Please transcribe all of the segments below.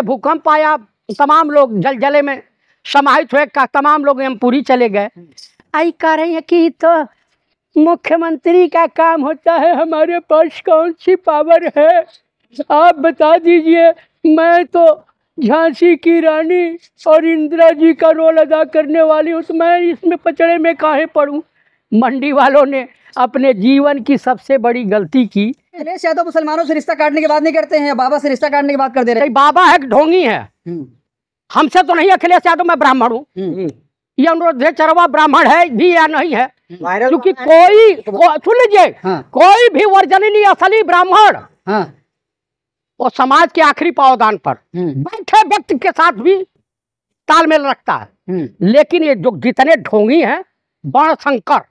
में भूकंप आया, तमाम लोग जलजले में समाहित हुए, का तमाम लोग यमपुरी चले गए। आई कह रही है कि तो मुख्यमंत्री का काम होता है, हमारे पास कौन सी पावर है, आप बता दीजिए। मैं तो झांसी की रानी और इंदिरा जी का रोल अदा करने वाली हूँ, तो मैं इसमें पचड़े में काहे पड़ूं। मंडी वालों ने अपने जीवन की सबसे बड़ी गलती की। अखिलेश यादव मुसलमानों से रिश्ता काटने की बात नहीं करते हैं, बाबा से रिश्ता काटने की बात कर दे रहे हैं। बाबा है ढोंगी है, हमसे तो नहीं। अखिलेश यादव मैं ब्राह्मण हूँ, ये अनुरोध चरवा ब्राह्मण है भी या नहीं है, क्योंकि कोई सुन लीजिए, कोई भी वर्जनीय असली ब्राह्मण वो समाज के आखिरी पावदान पर बैठे व्यक्ति के साथ भी तालमेल रखता है। लेकिन ये जो जितने ढोंगी हैं, बण शंकर,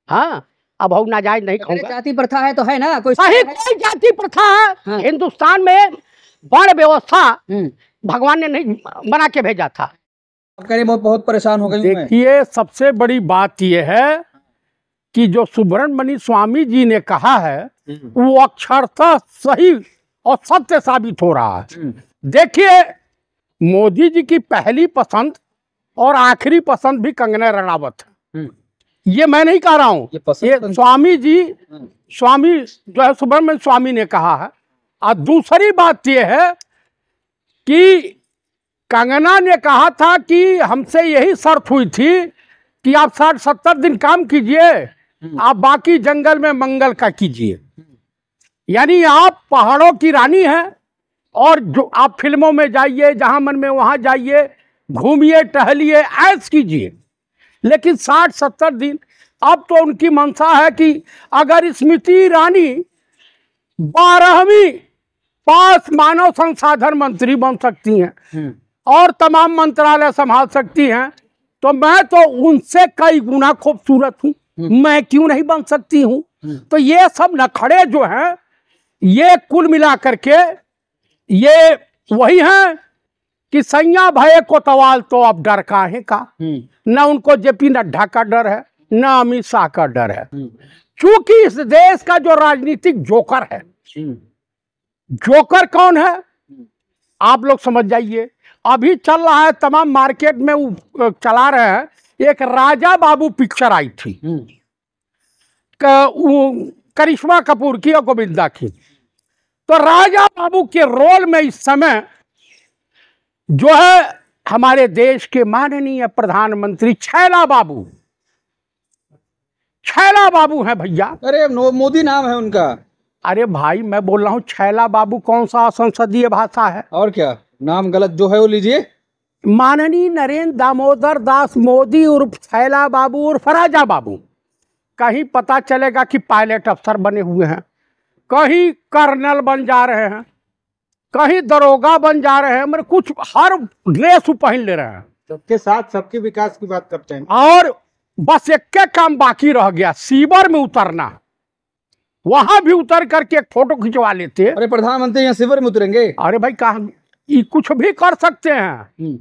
हाँ अब हम नाजायज नहीं कहूँगा। जाति प्रथा है तो है ना, कोई कोई जाति प्रथा है हिंदुस्तान में, वर्ण व्यवस्था भगवान ने नहीं बना के भेजा था। बहुत परेशान हो गए। देखिए, सबसे बड़ी बात यह है कि जो सुब्रमण्य स्वामी जी ने कहा है वो अक्षरशः सही और सत्य साबित हो रहा है। देखिए, मोदी जी की पहली पसंद और आखिरी पसंद भी कंगना रनावत है, ये मैं नहीं कह रहा हूँ, ये स्वामी जी, स्वामी जो है सुब्रमण्य स्वामी ने कहा है। और दूसरी बात यह है कि कंगना ने कहा था कि हमसे यही शर्त हुई थी कि आप 60-70 दिन काम कीजिए, आप बाकी जंगल में मंगल का कीजिए। यानी आप पहाड़ों की रानी हैं और जो आप फिल्मों में जाइए, जहां मन में वहां जाइए, घूमिए टहलिए, ऐश कीजिए। लेकिन 60-70 दिन, अब तो उनकी मंशा है कि अगर स्मृति ईरानी 12वीं पास मानव संसाधन मंत्री बन सकती हैं और तमाम मंत्रालय संभाल सकती हैं, तो मैं तो उनसे कई गुना खूबसूरत हूँ, मैं क्यों नहीं बन सकती हूँ। तो ये सब नखड़े जो हैं, ये कुल मिला करके ये वही हैं कि सैया भये कोतवाल तो अब डर काहे का। न उनको जेपी नड्डा का डर है, न अमित शाह का डर है, क्योंकि इस देश का जो राजनीतिक जोकर है, जोकर कौन है आप लोग समझ जाइए। अभी चल रहा है, तमाम मार्केट में चला रहे हैं, एक राजा बाबू पिक्चर आई थी करिश्मा कपूर की और गोविंदा की। तो राजा बाबू के रोल में इस समय जो है हमारे देश के माननीय प्रधानमंत्री छैला बाबू, छैला बाबू हैं भैया। अरे मोदी नाम है उनका। अरे भाई, मैं बोल रहा हूँ छैला बाबू कौन सा संसदीय भाषा है? और क्या, नाम गलत जो है वो लीजिए। माननीय नरेंद्र दामोदर दास मोदी उर्फ छैला बाबू उर्फ राजा बाबू। कहीं पता चलेगा कि पायलट अफसर बने हुए हैं, कहीं कर्नल बन जा रहे हैं, कहीं दरोगा बन जा रहे हैं, मतलब कुछ हर ड्रेस पहन ले रहे हैं। सबके साथ सबके विकास की बात करते हैं। और बस एक काम बाकी रह गया, सीवर में उतरना। वहां भी उतर करके एक फोटो खिंचवा लेते। अरे प्रधानमंत्री यहाँ सीवर में उतरेंगे? अरे भाई, कहा कुछ भी कर सकते हैं।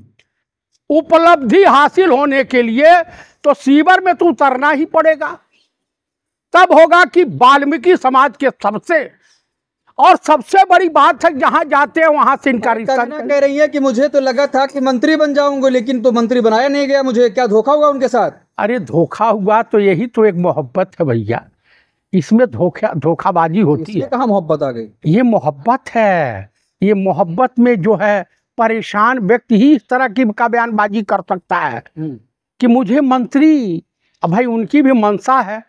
उपलब्धि हासिल होने के लिए तो सीवर में तो उतरना ही पड़ेगा, तब होगा कि वाल्मीकि समाज के सबसे बड़ी बात है, जहां जाते हैं वहां से इनका रिश्ता। कह रही है कि मुझे तो लगा था कि मंत्री बन जाऊंगा, लेकिन तो मंत्री बनाया नहीं गया मुझे, क्या धोखा हुआ उनके साथ? अरे धोखा हुआ तो यही तो एक मोहब्बत है भैया, इसमें धोखाबाजी होती है। कहाँ मोहब्बत आ गई? ये मोहब्बत है, ये मोहब्बत में जो है परेशान व्यक्ति ही इस तरह की का बयानबाजी कर सकता है कि मुझे मंत्री। अब भाई उनकी भी मंशा है,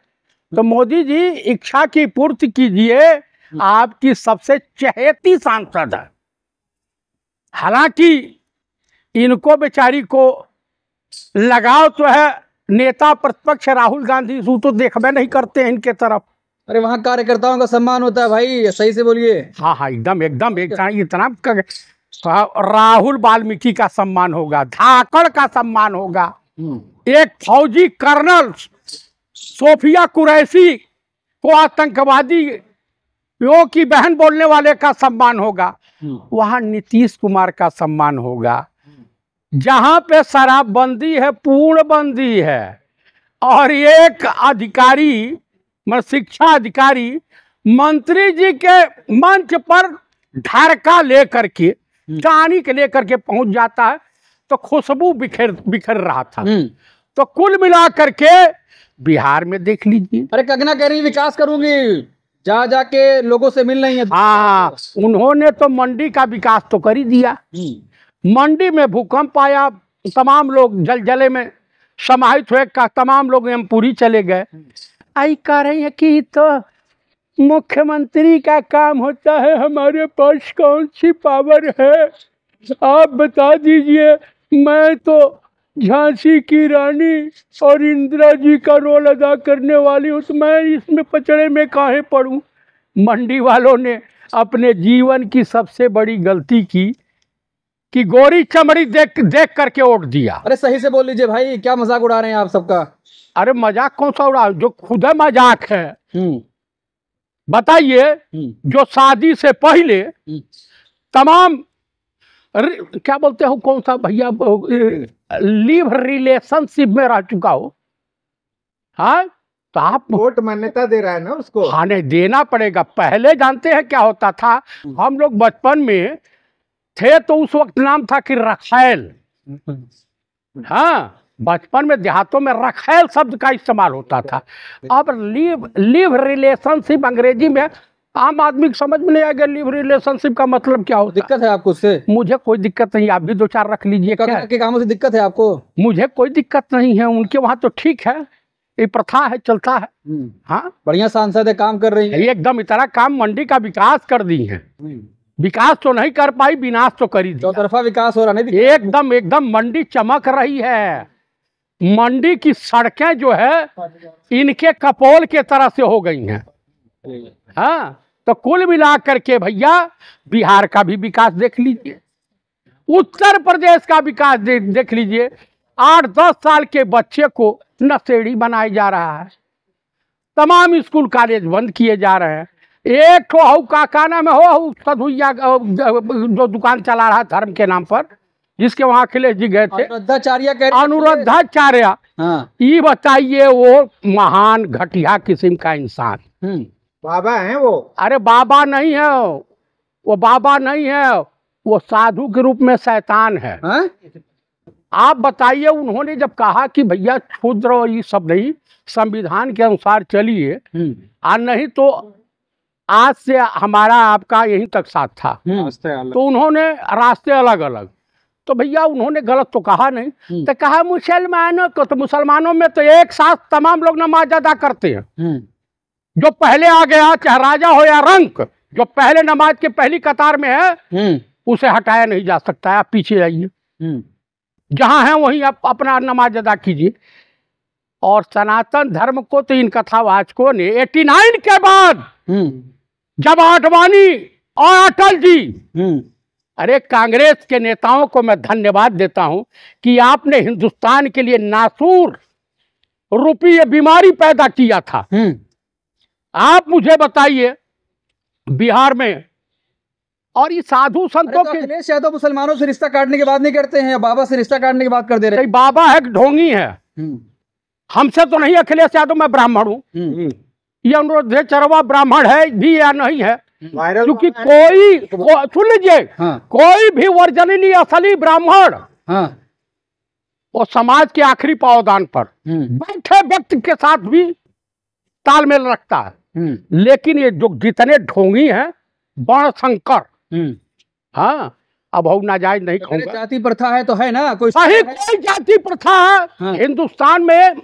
तो मोदी जी इच्छा की पूर्ति कीजिए, आपकी सबसे चहेती सांसद है। हालांकि इनको बेचारी को लगाव तो है नेता प्रतिपक्ष राहुल गांधी, तो देखबे नहीं करते हैं इनके तरफ। अरे वहाँ कार्यकर्ताओं का सम्मान होता है भाई, सही से बोलिए। हाँ, एकदम इतना राहुल वाल्मीकि का सम्मान होगा, धाकड़ का सम्मान होगा, एक फौजी कर्नल सोफिया कुरैशी को आतंकवादी की बहन बोलने वाले का सम्मान होगा, वहां नीतीश कुमार का सम्मान होगा। जहां पे शराबबंदी है, पूर्णबंदी है, और एक अधिकारी शिक्षा अधिकारी मंत्री जी के मंच पर ढारका लेकर के कहानी के लेकर के पहुंच जाता है तो खुशबू बिखर रहा था। तो कुल मिला करके बिहार में देख लीजिए। अरे कंगना कह रही विकास करूंगी, जा जाके लोगों से मिल रही है। हाँ, उन्होंने तो मंडी का विकास तो कर ही दिया। मंडी में भूकंप आया, तमाम लोग जलजले में समाहित हुए, का तमाम लोग एमपुरी चले गए। आई कह रही है कि तो मुख्यमंत्री का काम होता है, हमारे पास कौन सी पावर है, आप बता दीजिए। मैं तो झांसी की रानी और इंदिरा जी का रोल अदा करने वाली हूँ, तो मैं इसमें पचड़े में काहे पड़ूं। मंडी वालों ने अपने जीवन की सबसे बड़ी गलती की कि गोरी चमड़ी देख करके वोट दिया। अरे सही से बोल लीजिए भाई, क्या मजाक उड़ा रहे हैं आप सबका। अरे मजाक कौन सा उड़ा, जो खुद मजाक है। बताइए, जो शादी से पहले तमाम क्या बोलते हो, कौन सा भैया, लिव रिलेशनशिप में रह चुका हो, हाँ, तो आप वोट मान्यता दे रहा है ना उसको। हाँ, नहीं देना पड़ेगा। पहले जानते हैं क्या होता था, हम लोग बचपन में थे तो उस वक्त नाम था कि रखैल। हाँ, बचपन में देहातों में रखैल शब्द का इस्तेमाल होता था। अब लिव रिलेशनशिप अंग्रेजी में आम आदमी की समझ में नहीं आएगा लिव रिलेशनशिप का मतलब क्या होता है। दिक्कत है आपको उससे? मुझे कोई दिक्कत नहीं, आप भी दो चार रख लीजिए। क्या के कामों से दिक्कत है आपको? मुझे कोई दिक्कत नहीं है, उनके वहाँ तो ठीक है, ये प्रथा है, चलता है। हाँ, बढ़िया सांसद है, काम कर रही है एकदम। इतना काम मंडी का विकास कर दी है। विकास तो नहीं कर पाई, विनाश तो कर ही दिया। चौतरफा विकास हो रहा नहीं, एकदम एकदम मंडी चमक रही है। मंडी की सड़कें जो है इनके कपोल के तरह से हो गई हैं। हाँ, तो कुल मिला करके भैया बिहार का भी विकास देख लीजिए, उत्तर प्रदेश का विकास देख लीजिए। 8-10 साल के बच्चे को नशेड़ी बनाया जा रहा है, तमाम स्कूल कॉलेज बंद किए जा रहे हैं। एक ठो हऊ का नाम है, हो सधुइया जो दुकान चला रहा धर्म के नाम पर, जिसके वहाँ अखिलेश जी गए थे, अनुराधाचार्य। हाँ, ये बताइए, वो महान घटिया किस्म का इंसान। बाबा हैं वो? अरे बाबा नहीं है वो, बाबा नहीं है वो, साधु के रूप में शैतान है। हाँ? आप बताइए, उन्होंने जब कहा कि भैया क्षुद्र और ये सब नहीं, संविधान के अनुसार चलिए, और नहीं तो आज से हमारा आपका यहीं तक साथ था, तो उन्होंने रास्ते अलग अलग। तो भैया उन्होंने गलत तो कहा नहीं, तो कहा मुसलमानों को, तो मुसलमानों में तो एक साथ तमाम लोग नमाज अदा करते हैं। जो पहले आ गया, चाहे राजा हो या रंक, जो पहले नमाज के पहली कतार में है, उसे हटाया नहीं जा सकता है। आप पीछे आइए, जहां है वहीं आप अपना नमाज अदा कीजिए। और सनातन धर्म को तो इन कथावाचकों ने 89 के बाद, जब आडवाणी और अटल जी, अरे कांग्रेस के नेताओं को मैं धन्यवाद देता हूं कि आपने हिंदुस्तान के लिए नासूर रूपी ये बीमारी पैदा किया था। आप मुझे बताइए, बिहार में और ये साधु संतों के, अखिलेश यादव मुसलमानों से रिश्ता काटने के बाद नहीं करते हैं, बाबा से रिश्ता काटने के बाद कर दे रहे हैं। बाबा है, ढोंगी है, हमसे तो नहीं। अखिलेश यादव मैं ब्राह्मण हूँ, ये अनुराधाचार्य ब्राह्मण है भी या नहीं है, क्योंकि कोई सुन लीजिए, कोई भी वर्जनीय असली ब्राह्मण वो समाज के आखिरी पावदान पर बैठे व्यक्ति के साथ भी तालमेल रखता है। लेकिन ये जो जितने ढोंगी हैं, वर्ण शंकर, हाँ, अब हो नाजायज नहीं कहूंगा। जाति प्रथा है तो है ना, कोई सही कोई जाति प्रथा है। हिंदुस्तान में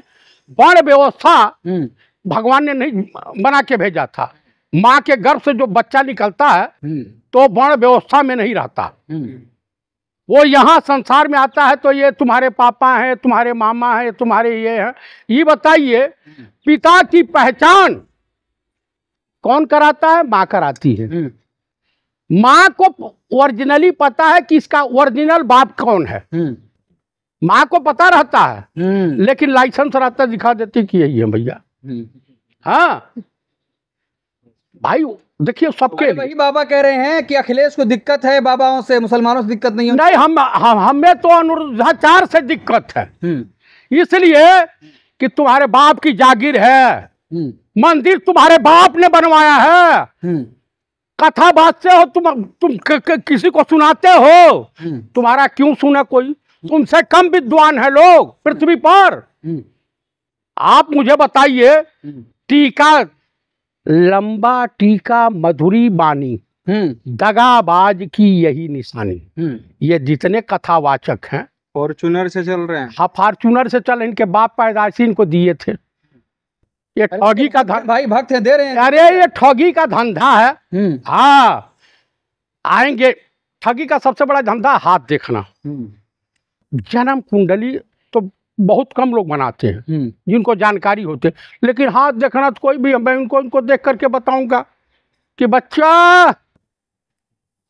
वर्ण व्यवस्था भगवान ने नहीं बना के भेजा था। माँ के गर्भ से जो बच्चा निकलता है तो वर्ण व्यवस्था में नहीं रहता, वो यहाँ संसार में आता है तो ये तुम्हारे पापा हैं, तुम्हारे मामा हैं, तुम्हारे ये हैं। ये बताइए, पिता की पहचान कौन कराता है? माँ कराती है। माँ को ओरिजिनली पता है कि इसका ओरिजिनल बाप कौन है, माँ को पता रहता है, लेकिन लाइसेंस रहता दिखा देती कि यही है भैया। हाँ भाई, देखिए सबके वही बाबा कह रहे हैं कि अखिलेश को दिक्कत है बाबाओं से, मुसलमानों से दिक्कत नहीं है। नहीं, हमें तो अनुराधाचार्य से दिक्कत है, इसलिए कि तुम्हारे बाप की जागीर है, मंदिर तुम्हारे बाप ने बनवाया है, कथा बादते हो, तुम किसी को सुनाते हो, तुम्हारा क्यों सुने कोई? तुमसे कम विद्वान है लोग पृथ्वी पर। आप मुझे बताइए, टीका लंबा टीका मधुरी बानी, दगाबाज की यही निशानी। ये जितने कथावाचक हैं फॉर्चूनर से चल रहे हैं। हाँ, फॉर्चूनर से चल, इनके बाप पैदाइशी इनको दिए थे। ये ठगी का धंधा, भाई भक्त हैं, दे रहे हैं। अरे ये ठगी का धंधा है। हाँ, आएंगे। ठगी का सबसे बड़ा धंधा हाथ देखना। जन्म कुंडली तो बहुत कम लोग बनाते हैं जिनको जानकारी होते, लेकिन हाथ देखना तो कोई भी, मैं इनको देख करके बताऊंगा कि बच्चा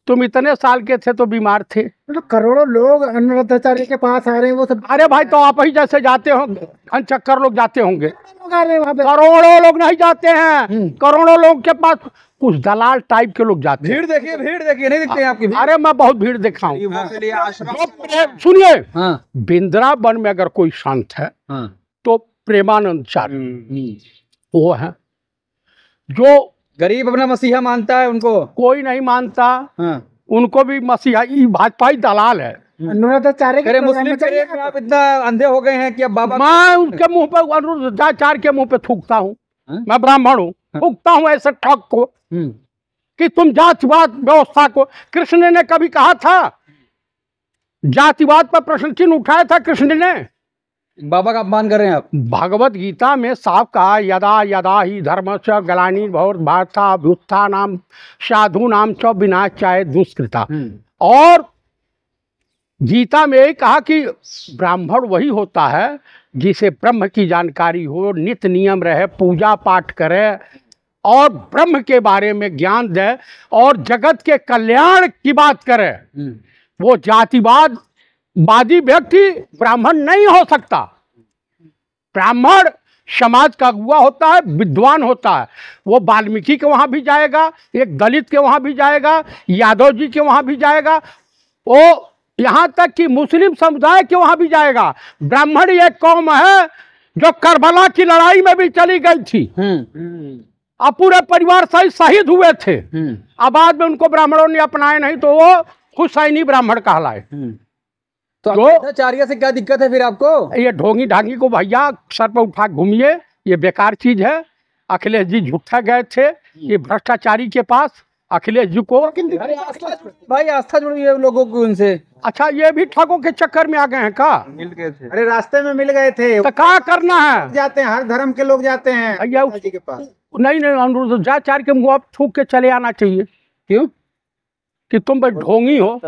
तुम इतने साल के थे तो बीमार थे। तो करोड़ों लोग अनुराधाचार्य के पास आ रहे हैं, वो सब अरे भाई, तो आप ही जैसे जाते होंगे, घन चक्कर लोग जाते होंगे। लोग आ रहे हैं वहाँ पे। करोड़ों लोग नहीं जाते हैं, करोड़ों लोग के पास कुछ दलाल टाइप के लोग जाते हैं। भीड़ देखिए, भीड़ देखिए, नहीं दिखते हैं आपकी भीड़? अरे मैं बहुत भीड़ देखा हूँ। सुनिए, वृंदावन में अगर कोई संत है तो प्रेमानंद चार्य वो है, जो गरीब अपना मसीहा मानता है, उनको कोई नहीं मानता। उनको भी मसीहा, भाजपाई दलाल है। अनुराधाचार्य अरे मुस्लिम शरीयत में आप इतना अंधे हो गए हैं कि अब बाबा, मैं उनके मुंह पे, अनुराधाचार्य के मुंह पे थूकता हूँ। मैं ब्राह्मण हूँ, थूकता हूँ ऐसे ठग को कि तुम जातिवाद व्यवस्था को। कृष्ण ने कभी कहा था, जातिवाद पर प्रश्न चिन्ह उठाया था कृष्ण ने। बाबा का अपमान कर रहे हैं आप। भगवत गीता में साफ कहा, यदा यदा ही धर्म च ग्लानिर्भवति भारताभ्युत्थानं साधूनां च विनाशाय दुष्कृता। और गीता में यही कहा कि ब्राह्मण वही होता है जिसे ब्रह्म की जानकारी हो, नित्य नियम रहे, पूजा पाठ करे और ब्रह्म के बारे में ज्ञान दे और जगत के कल्याण की बात करे। वो जातिवाद वादी व्यक्ति ब्राह्मण नहीं हो सकता। ब्राह्मण समाज का अगुआ होता है, विद्वान होता है। वो वाल्मीकि के वहाँ भी जाएगा, एक दलित के वहाँ भी जाएगा, यादव जी के वहाँ भी जाएगा, वो यहाँ तक कि मुस्लिम समुदाय के वहाँ भी जाएगा। ब्राह्मण एक कौम है जो करबला की लड़ाई में भी चली गई थी, अब पूरे परिवार सहित शहीद हुए थे। अब बाद में उनको ब्राह्मणों ने अपनाए नहीं तो वो हुसैनी ब्राह्मण कहलाए। तो अनुराधाचार्य से क्या दिक्कत है फिर आपको? ये ढोंगी ढांगी को भैया सर पर उठा घूमिए, ये बेकार चीज है। अखिलेश जी झूठा गए थे ये भ्रष्टाचारी के पास, अखिलेश जी को। भाई आस्था जुड़ी है लोगों की उनसे। अच्छा, ये भी ठगों के चक्कर में आ गए हैं का? मिल गए थे। अरे रास्ते में मिल गए थे। तो क्या करना है? जाते हैं, हर धर्म के लोग जाते हैं भैया जी के पास। नहीं, अनुराधाचार्य के मुँह थूक के चले आना चाहिए। क्यों? कि तुम भाई ढोंगी हो।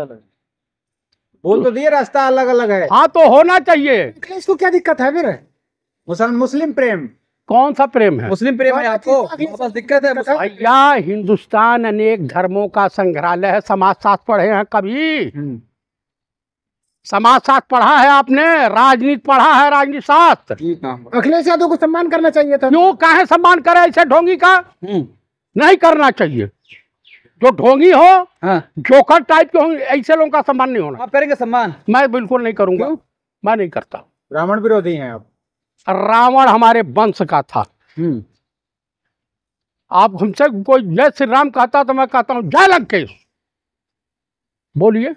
बोल तो दिए, रास्ता अलग अलग है। हाँ, तो होना चाहिए। इसको क्या दिक्कत है फिर? मुस्लिम प्रेम कौन सा प्रेम है? मुस्लिम प्रेम है आपको? बस दिक्कत है भैया, हिंदुस्तान अनेक धर्मों का संग्रहालय है। समाजशास्त्र पढ़े हैं कभी? समाजशास्त्र पढ़ा है आपने? राजनीति पढ़ा है? राजनीति शास्त्र। अखिलेश यादव को सम्मान करना चाहिए था। क्यों काहे सम्मान करे ऐसे ढोंगी का? नहीं करना चाहिए। जो ढोंगी हो, जोकर टाइप के होंगे, ऐसे लोगों का सम्मान नहीं होना। आप करेंगे सम्मान? मैं बिल्कुल नहीं करूंगा। मैं नहीं करता। ब्राह्मण विरोधी हैं आप। रावण हमारे वंश का था। आप हमसे कोई जय श्री राम कहता तो मैं कहता हूँ जय लंकेश। बोलिए।